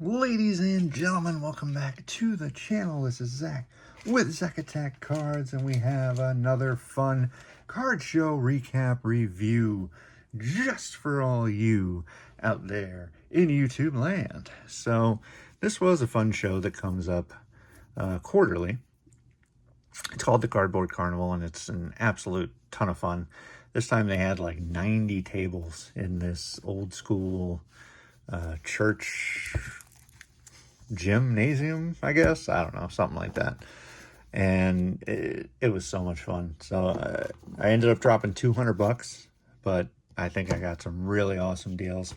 Ladies and gentlemen, welcome back to the channel. This is Zach with Zach Attack Cards, and we have another fun card show recap review just for all you out there in YouTube land. So this was a fun show that comes up quarterly. It's called the Cardboard Carnival, and it's an absolute ton of fun. This time they had like 90 tables in this old school church gymnasium, I guess. I don't know, something like that. And it was so much fun. So I ended up dropping $200, but I think I got some really awesome deals.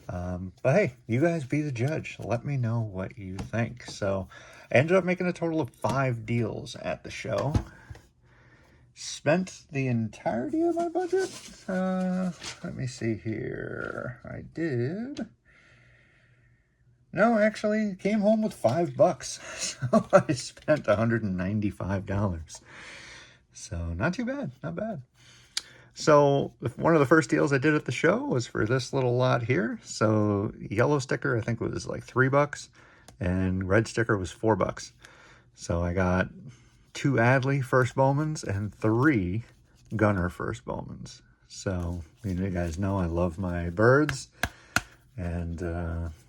But hey, you guys be the judge. Let me know what you think. So I ended up making a total of 5 deals at the show. Spent the entirety of my budget. Let me see here. I did. No, actually, came home with $5. So I spent $195. So not too bad, not bad. So one of the first deals I did at the show was for this little lot here. So yellow sticker, I think was like $3, and red sticker was $4. So I got 2 Adley first Bowmans and 3 Gunner first Bowmans. So you guys know I love my birds, and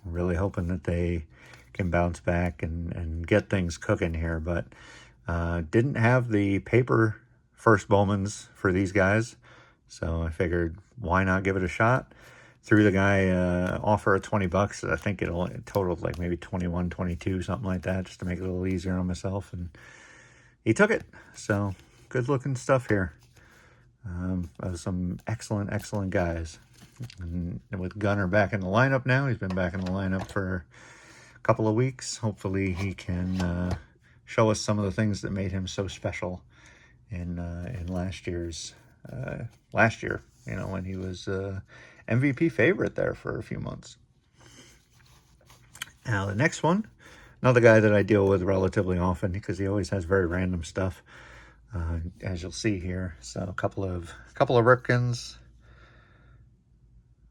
really hoping that they can bounce back and get things cooking here. But didn't have the paper first Bowmans for these guys, so I figured why not give it a shot. Threw the guy offer of $20. I think it totaled like maybe 21, 22, something like that, just to make it a little easier on myself, and he took it. So good looking stuff here. Some excellent guys. And with Gunner back in the lineup now, he's been back in the lineup for a couple of weeks. Hopefully he can show us some of the things that made him so special in last year, when he was MVP favorite there for a few months. Now the next one, another guy that I deal with relatively often because he always has very random stuff, as you'll see here. So a couple of Ripkins.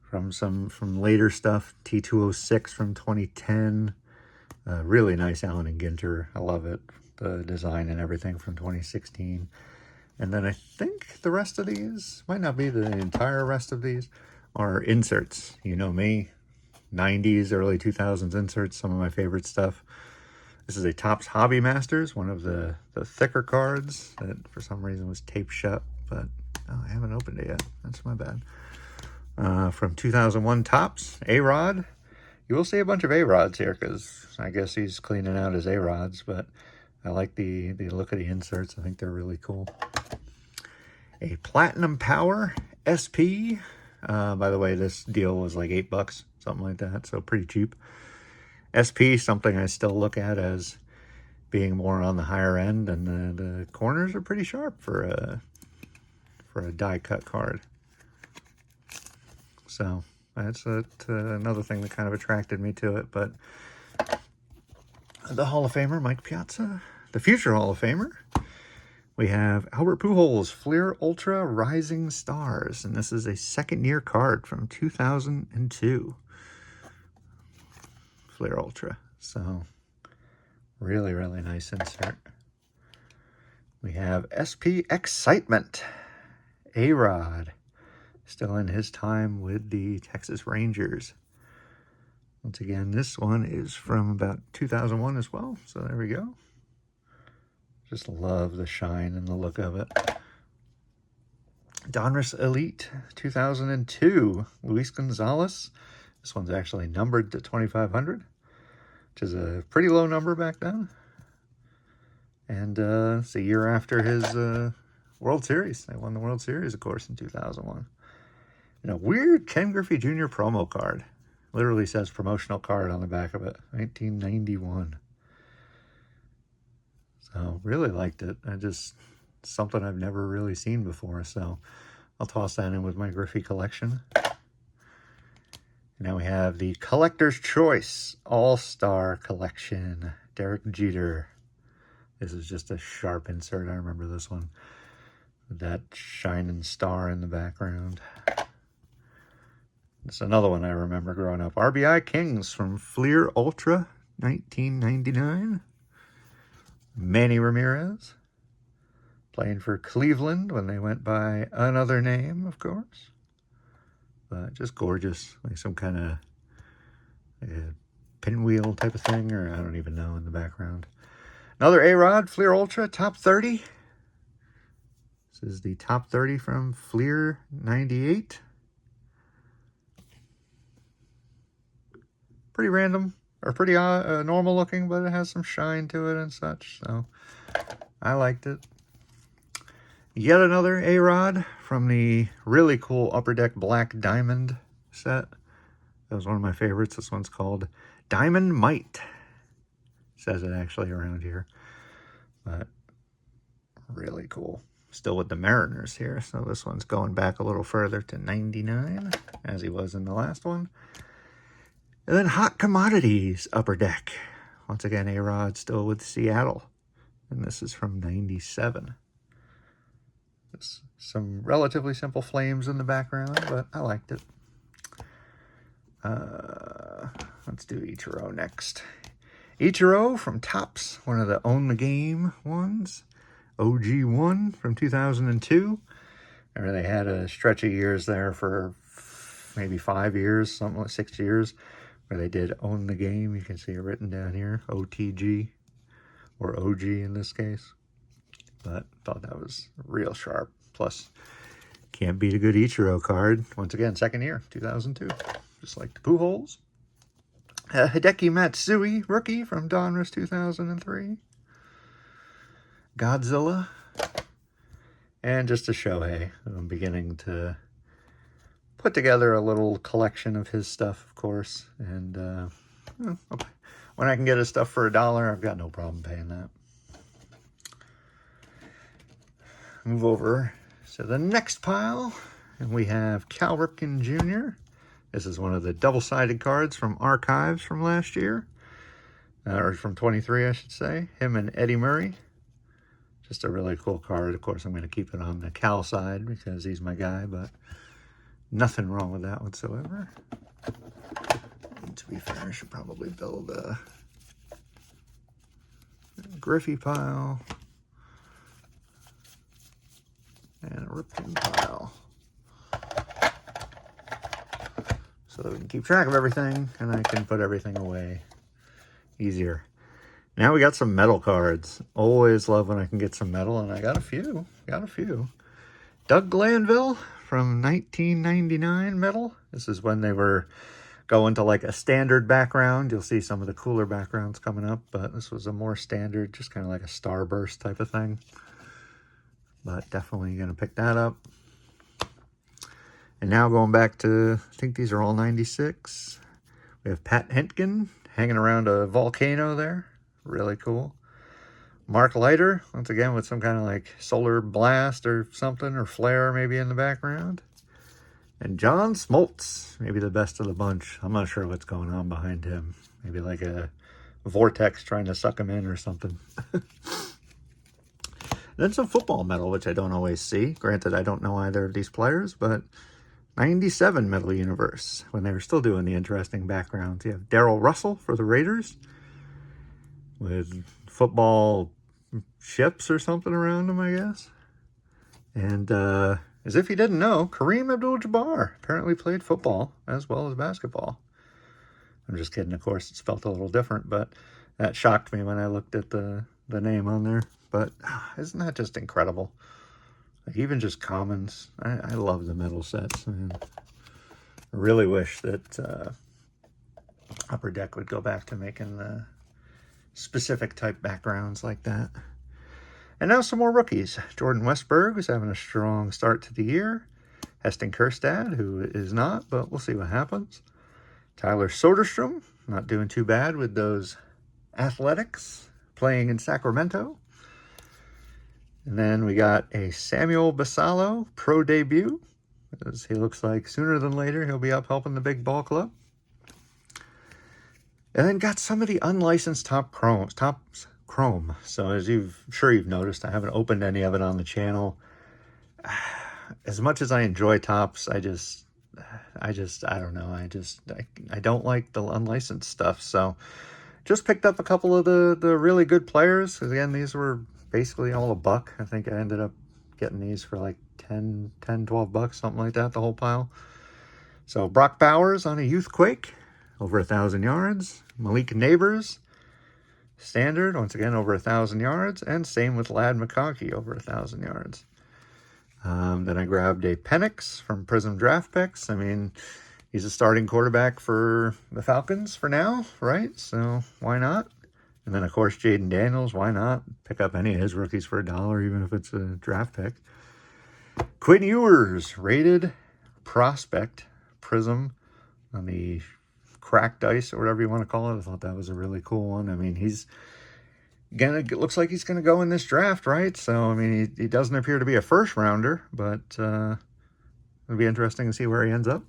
From later stuff, T206 from 2010. Really nice Allen and Ginter. I love it. The design and everything from 2016. And then I think the rest of these, might not be the entire rest of these, are inserts. You know me, 90s, early 2000s inserts, some of my favorite stuff. This is a Topps Hobby Masters, one of the thicker cards that for some reason was taped shut, but I haven't opened it yet. That's my bad. From 2001 Topps, A-Rod. You will see a bunch of A-Rods here because I guess he's cleaning out his A-Rods, but I like the look of the inserts. I think they're really cool. A Platinum Power SP. By the way, this deal was like $8, something like that, so pretty cheap. SP, something I still look at as being more on the higher end, and the corners are pretty sharp for a die cut card. So that's another thing that kind of attracted me to it. But the Hall of Famer, Mike Piazza, the future Hall of Famer, we have Albert Pujols, Fleer Ultra Rising Stars. And this is a second-year card from 2002. Fleer Ultra. So really nice insert. We have SP Excitement, A-Rod. Still in his time with the Texas Rangers. Once again, this one is from about 2001 as well. So there we go. Just love the shine and the look of it. Donruss Elite 2002. Luis Gonzalez. This one's actually numbered to 2,500, which is a pretty low number back then. And it's a year after his World Series. They won the World Series, of course, in 2001. And a weird Ken Griffey Jr. promo card. Literally says promotional card on the back of it. 1991. So really liked it. Something I've never really seen before. So I'll toss that in with my Griffey collection. Now we have the Collector's Choice All-Star Collection. Derek Jeter. This is just a sharp insert. I remember this one. With that shining star in the background. It's another one I remember growing up. RBI Kings from Fleer Ultra, 1999. Manny Ramirez, playing for Cleveland when they went by another name, of course. But just gorgeous, like some kind of pinwheel type of thing, or I don't even know, in the background. Another A-Rod, Fleer Ultra, top 30. This is the top 30 from Fleer 98. Pretty random, or pretty normal looking, but it has some shine to it and such, so I liked it. Yet another A-Rod from the really cool Upper Deck Black Diamond set. That was one of my favorites. This one's called Diamond Might. Says it actually around here, but really cool. Still with the Mariners here, so this one's going back a little further to 99, as he was in the last one. And then Hot Commodities Upper Deck. Once again, A-Rod still with Seattle. And this is from 97. Just some relatively simple flames in the background, but I liked it. Let's do Ichiro next. Ichiro from Topps, one of the Own the Game ones. OG1 from 2002. Remember they had a stretch of years there for maybe 5 years, something like 6 years, where they did Own the Game. You can see it written down here, OTG, or OG in this case. But thought that was real sharp. Plus, can't beat a good Ichiro card. Once again, second year, 2002. Just like the Pujols. Hideki Matsui, rookie from Donruss 2003. Godzilla. And just a Shohei. I'm beginning to put together a little collection of his stuff, of course. And when I can get his stuff for $1, I've got no problem paying that. Move over to the next pile, and we have Cal Ripken Jr. This is one of the double-sided cards from Archives from last year, or from 23, I should say. Him and Eddie Murray. Just a really cool card. Of course, I'm going to keep it on the Cal side because he's my guy, but nothing wrong with that whatsoever. And to be fair, I should probably build a Griffey pile and a Ripken pile, so that we can keep track of everything and I can put everything away easier. Now we got some metal cards. Always love when I can get some metal, and I got a few. Doug Glanville from 1999 metal. This is when they were going to like a standard background. You'll see some of the cooler backgrounds coming up, but this was a more standard, just kind of like a starburst type of thing. But definitely going to pick that up. And now going back to, I think these are all 96. We have Pat Hentgen hanging around a volcano there. Really cool. Mark Leiter, once again with some kind of like solar blast or something, or flare maybe in the background. And John Smoltz, maybe the best of the bunch. I'm not sure what's going on behind him. Maybe like a vortex trying to suck him in or something. Then some football metal, which I don't always see. Granted, I don't know either of these players, but 97 Metal Universe, when they were still doing the interesting backgrounds. You have Darrell Russell for the Raiders, with football ships or something around him, I guess. And as if you didn't know, Kareem Abdul-Jabbar apparently played football as well as basketball. I'm just kidding, of course, it's spelled a little different, but that shocked me when I looked at the name on there. But isn't that just incredible? Like, even just commons. I love the metal sets, man. I really wish that Upper Deck would go back to making the specific type backgrounds like that. And now some more rookies. Jordan Westberg is having a strong start to the year. Heston Kjerstad, who is not, but we'll see what happens. Tyler Soderstrom, not doing too bad with those Athletics, playing in Sacramento. And then we got a Samuel Basallo pro debut, as he looks like sooner than later he'll be up helping the big ball club. And then got some of the unlicensed Topps Chrome. So as sure you've noticed, I haven't opened any of it on the channel. As much as I enjoy Topps, I don't know. I don't like the unlicensed stuff. So just picked up a couple of the really good players. Again, these were basically all $1. I think I ended up getting these for like 12 bucks, something like that, the whole pile. So Brock Bowers on a Youth Quake, over 1,000 yards. Malik Neighbors, standard, once again, over 1,000 yards. And same with Ladd McConkey, over 1,000 yards. Then I grabbed a Penix from Prism Draft Picks. I mean, he's a starting quarterback for the Falcons for now, right? So why not? And then, of course, Jaden Daniels. Why not pick up any of his rookies for $1, even if it's a draft pick? Quinn Ewers, rated prospect, Prism, on the cracked ice or whatever you want to call it. I thought that was a really cool one. I mean, looks like he's gonna go in this draft, right? So I mean, he doesn't appear to be a first rounder, but it'll be interesting to see where he ends up.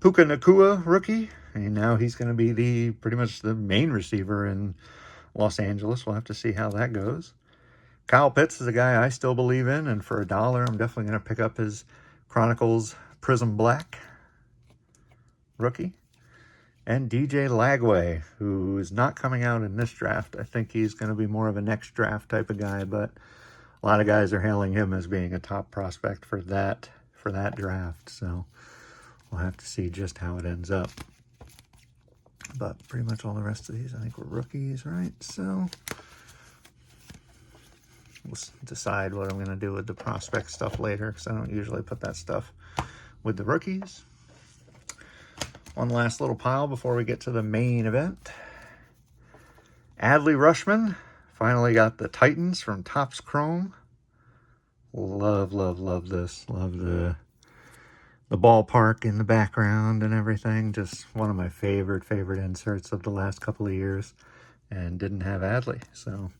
Puka Nacua, rookie, and now he's going to be pretty much the main receiver in Los Angeles. We'll have to see how that goes. Kyle Pitts is a guy I still believe in, and for $1, I'm definitely going to pick up his Chronicles Prism Black rookie. And DJ Lagway, who is not coming out in this draft. I think he's going to be more of a next draft type of guy, but a lot of guys are hailing him as being a top prospect for that draft. So we'll have to see just how it ends up. But pretty much all the rest of these, I think, were rookies, right? So we'll decide what I'm going to do with the prospect stuff later, because I don't usually put that stuff with the rookies. One last little pile before we get to the main event. Adley Rushman finally got the Titans from Topps Chrome. Love, love, love this. Love the ballpark in the background and everything. Just one of my favorite inserts of the last couple of years, and didn't have Adley. So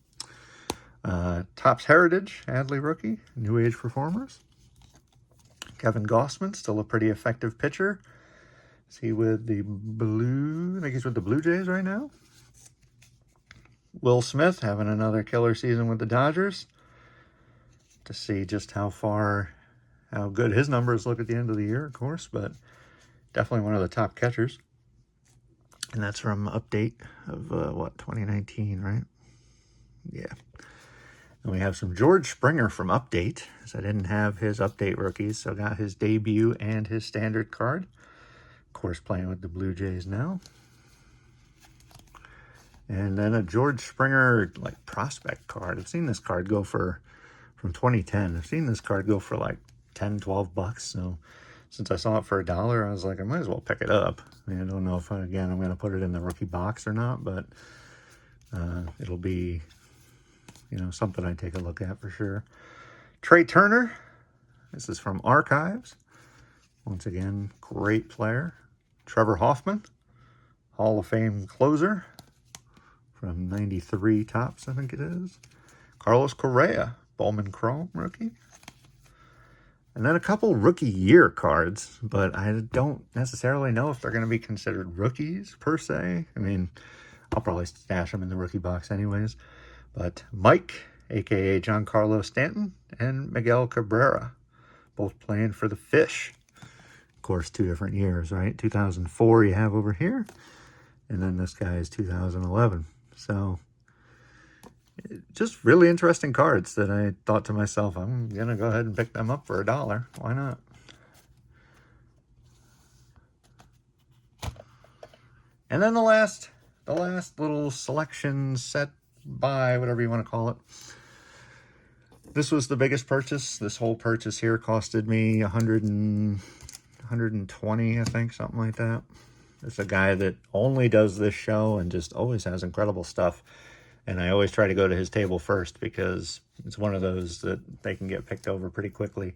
Topps Heritage, Adley rookie, New Age Performers. Kevin Gossman, still a pretty effective pitcher. Is he with the I think he's with the Blue Jays right now. Will Smith having another killer season with the Dodgers. To see just how good his numbers look at the end of the year, of course, but definitely one of the top catchers. And that's from update of, 2019, right? Yeah. And we have some George Springer from update, as I didn't have his update rookies, so I got his debut and his standard card. Of course, playing with the Blue Jays now. And then a George Springer, prospect card. I've seen this card go from 2010. I've seen this card go for 10, 12 bucks. So since I saw it for $1, I was like, I might as well pick it up. I mean, I don't know if, I'm going to put it in the rookie box or not, but it'll be, something I take a look at for sure. Trey Turner. This is from Archives. Once again, great player. Trevor Hoffman, Hall of Fame closer from 93 Topps, I think it is. Carlos Correa, Bowman Chrome rookie. And then a couple rookie year cards, but I don't necessarily know if they're going to be considered rookies per se. I mean, I'll probably stash them in the rookie box anyways. But Mike, a.k.a. Giancarlo Stanton, and Miguel Cabrera, both playing for the Fish. Of course, 2 different years, right? 2004 you have over here, and then this guy is 2011. So just really interesting cards that I thought to myself, I'm going to go ahead and pick them up for $1. Why not? And then the last little selection set by, whatever you want to call it. This was the biggest purchase. This whole purchase here costed me $120, I think, something like that. It's a guy that only does this show and just always has incredible stuff. And I always try to go to his table first because it's one of those that they can get picked over pretty quickly.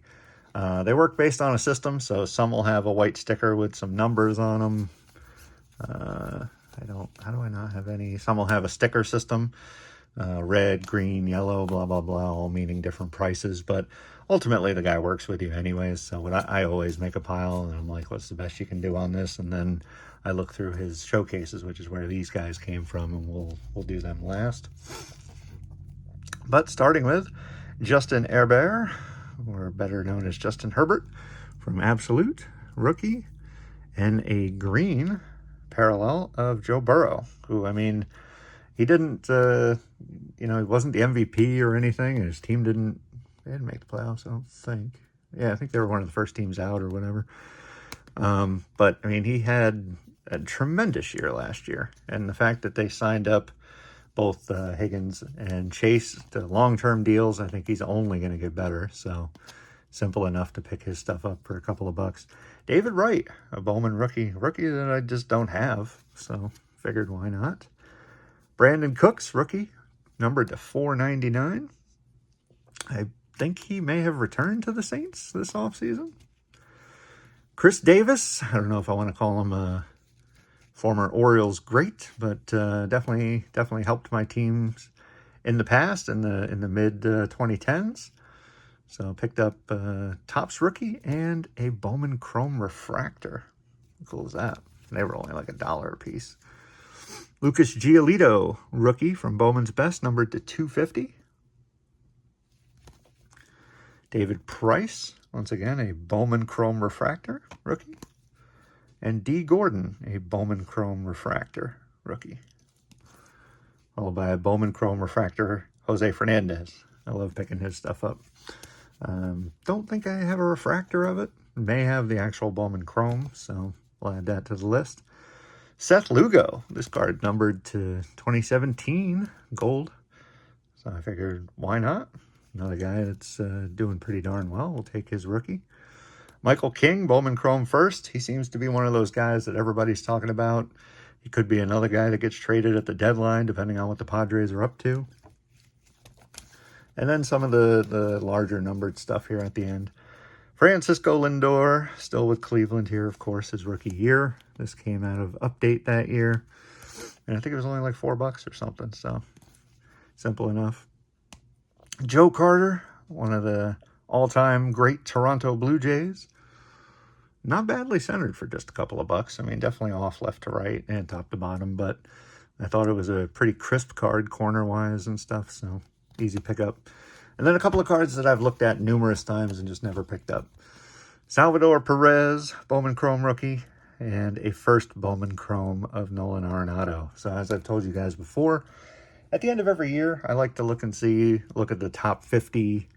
They work based on a system, so some will have a white sticker with some numbers on them. How do I not have any? Some will have a sticker system. Red, green, yellow, blah, blah, blah, all meaning different prices. But ultimately, the guy works with you anyways. So I always make a pile, and I'm like, what's the best you can do on this? And then I look through his showcases, which is where these guys came from, and we'll do them last. But starting with Justin Herbert, or better known as Justin Herbert, from Absolute, rookie, and a green parallel of Joe Burrow, who, I mean, he didn't, you know, he wasn't the MVP or anything, and his team didn't make the playoffs, I don't think. Yeah, I think they were one of the first teams out or whatever. But, I mean, he had a tremendous year last year, and the fact that they signed up both Higgins and Chase to long-term deals, I think he's only going to get better, so simple enough to pick his stuff up for a couple of bucks. David Wright, a Bowman rookie that I just don't have, so figured why not. Brandon Cooks, rookie, numbered to 499. I think he may have returned to the Saints this offseason. Chris Davis, I don't know if I want to call him a former Orioles great, but definitely helped my teams in the past, in the mid 2010s. So picked up Topps rookie and a Bowman Chrome refractor. How cool is that? They were only like $1 a piece. Lucas Giolito, rookie from Bowman's Best, numbered to 250. David Price, once again, a Bowman Chrome refractor, rookie. And D. Gordon, a Bowman Chrome refractor, rookie. Followed by a Bowman Chrome refractor, Jose Fernandez. I love picking his stuff up. Don't think I have a refractor of it. May have the actual Bowman Chrome, so we'll add that to the list. Seth Lugo, this card numbered to 2017 gold. So I figured, why not? Another guy that's doing pretty darn well. We'll take his rookie. Michael King, Bowman Chrome first. He seems to be one of those guys that everybody's talking about. He could be another guy that gets traded at the deadline, depending on what the Padres are up to. And then some of the larger numbered stuff here at the end. Francisco Lindor, still with Cleveland here, of course, his rookie year. This came out of Update that year. And I think it was only like $4 or something, so simple enough. Joe Carter, one of the all-time great Toronto Blue Jays. Not badly centered for just a couple of bucks. I mean, definitely off left to right and top to bottom, but I thought it was a pretty crisp card corner-wise and stuff, so easy pickup. And then a couple of cards that I've looked at numerous times and just never picked up. Salvador Perez, Bowman Chrome rookie, and a first Bowman Chrome of Nolan Arenado. So as I've told you guys before, at the end of every year, I like to look at the top 50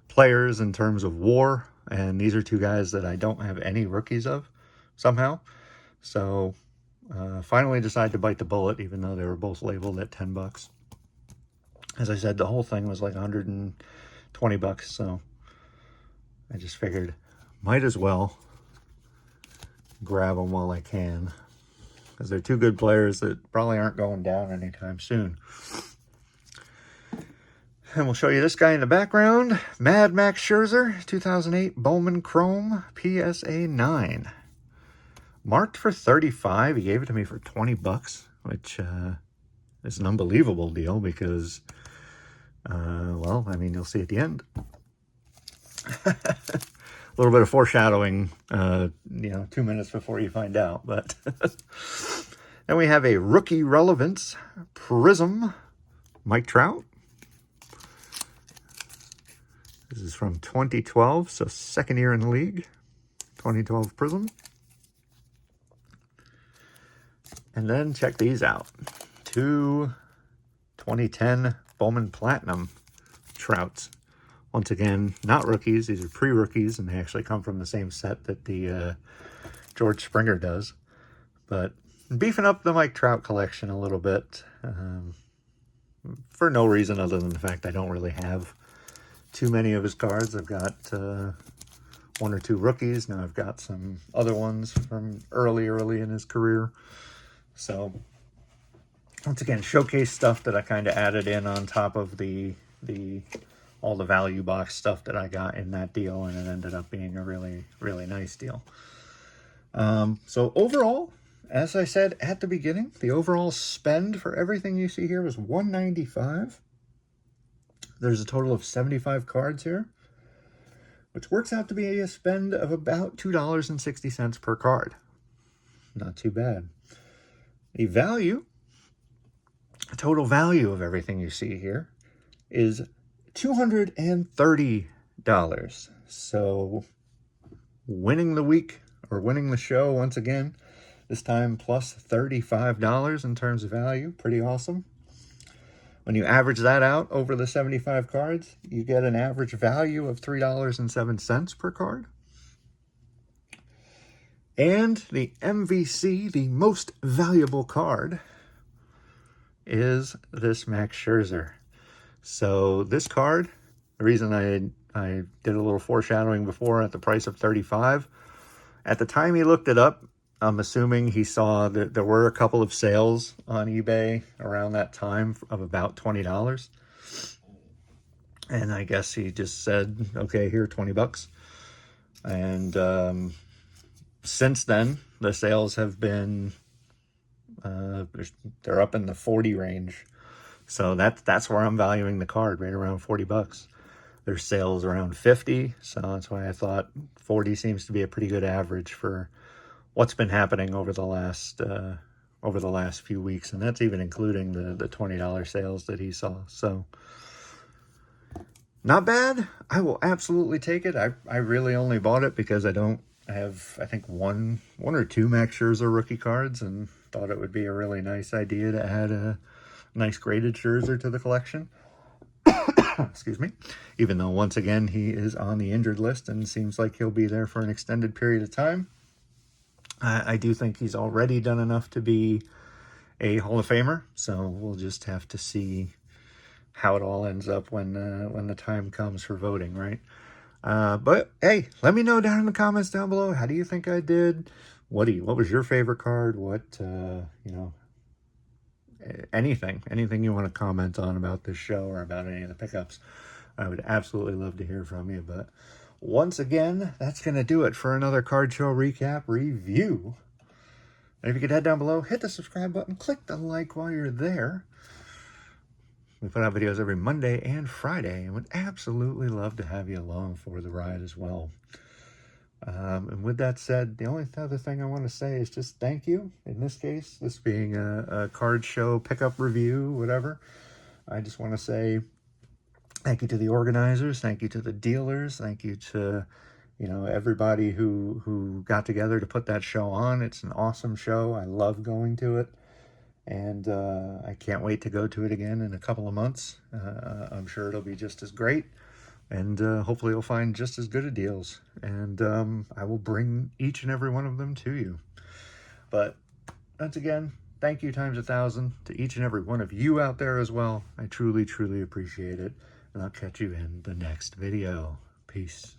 players in terms of WAR, and these are two guys that I don't have any rookies of somehow. So finally decided to bite the bullet, even though they were both labeled at $10. As I said, the whole thing was like $120, so I just figured might as well grab them while I can, because they're two good players that probably aren't going down anytime soon. And we'll show you this guy in the background, Mad Max Scherzer, 2008 Bowman Chrome PSA 9. Marked for 35. He gave it to me for $20, which is an unbelievable deal because, well, I mean, you'll see at the end. A little bit of foreshadowing, 2 minutes before you find out. But then we have a rookie relevance Prism Mike Trout. This is from 2012, so second year in the league. 2012 Prism. And then check these out. 2 2010 Bowman Platinum Trouts. Once again, not rookies. These are pre-rookies, and they actually come from the same set that the George Springer does. But beefing up the Mike Trout collection a little bit. For no reason other than the fact I don't really have too many of his cards. I've got 1 or 2 rookies. Now I've got some other ones from early in his career. So once again, showcase stuff that I kind of added in on top of all the value box stuff that I got in that deal, and it ended up being a really, really nice deal. So overall, as I said at the beginning, the overall spend for everything you see here was $195. There's a total of 75 cards here, which works out to be a spend of about $2.60 per card. Not too bad. The total value of everything you see here is $230. So winning the week, or winning the show once again. This time plus $35 in terms of value. Pretty awesome. When you average that out over the 75 cards, you get an average value of $3.07 per card. And the MVC, the most valuable card, is this Max Scherzer. So this card, the reason I did a little foreshadowing before at the price of $35, at the time he looked it up, I'm assuming he saw that there were a couple of sales on eBay around that time of about $20. And I guess he just said, okay, here, $20. And since then, the sales have been, they're up in the 40 range. So that's where I'm valuing the card, right around $40. There's sales around 50, so that's why I thought 40 seems to be a pretty good average for what's been happening over the last few weeks, and that's even including the $20 sales that he saw. So not bad. I will absolutely take it. I really only bought it because I have, I think, one or two Max Scherzer rookie cards, and thought it would be a really nice idea to add a nice graded Scherzer to the collection. Excuse me. Even though, once again, he is on the injured list and seems like he'll be there for an extended period of time. I do think he's already done enough to be a Hall of Famer, so we'll just have to see how it all ends up when the time comes for voting, right? But hey, let me know down in the comments down below. How do you think I did? What was your favorite card? What anything you want to comment on about this show or about any of the pickups, I would absolutely love to hear from you. But once again, that's going to do it for another card show recap review. And if you could head down below, hit the subscribe button, click the like while you're there. We put out videos every Monday and Friday, and would absolutely love to have you along for the ride as well. And with that said, the only other thing I want to say is just thank you. In this case, this being a card show pickup review, whatever, I just want to say thank you to the organizers, thank you to the dealers, thank you to everybody who got together to put that show on. It's an awesome show. I love going to it, and I can't wait to go to it again in a couple of months. I'm sure it'll be just as great. And hopefully you'll find just as good of deals. And I will bring each and every one of them to you. But once again, thank you times 1,000 to each and every one of you out there as well. I truly, truly appreciate it. And I'll catch you in the next video. Peace.